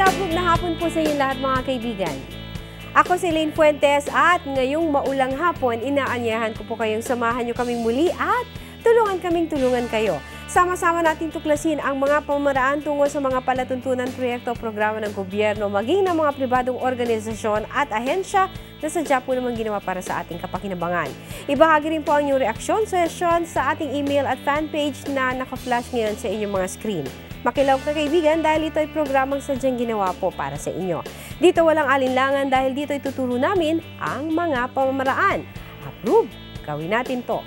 Malabog na hapon po sa inyo lahat mga kaibigan. Ako si Lane Fuentes at ngayong maulang hapon, inaanyahan ko po kayong samahan nyo kaming muli at tulungan kayo. Sama-sama natin tuklasin ang mga pamaraan tungo sa mga palatuntunan, proyekto, programa ng gobyerno, maging ng mga pribadong organisasyon at ahensya na sadya po naman ginawa para sa ating kapakinabangan. Ibahagi rin po ang inyong reaksyon, suggestion sa ating email at fanpage na naka-flash ngayon sa inyong mga screen. Makilaw ka kaibigan dahil ito ay programang sadyang ginawa po para sa inyo. Dito walang alinlangan dahil dito ay tuturo namin ang mga pamamaraan. Approve! Gawin natin to.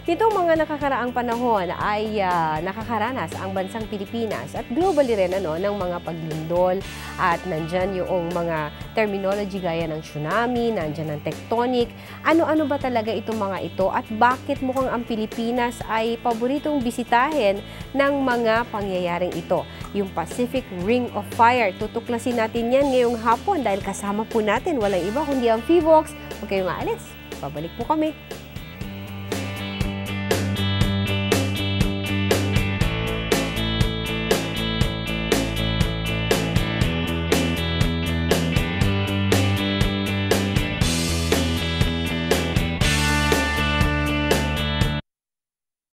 Nitong mga nakakaraang panahon ay nakakaranas ang bansang Pilipinas at globally rin ng mga paglindol at nandyan yung mga terminology gaya ng tsunami, nandyan ang tectonic. Ano-ano ba talaga itong mga ito at bakit mukhang ang Pilipinas ay paboritong bisitahin ng mga pangyayaring ito? Yung Pacific Ring of Fire. Tutuklasin natin yan ngayong hapon dahil kasama po natin walang iba kundi ang PHIVOLCS. Huwag kayong aalis. Babalik po kami.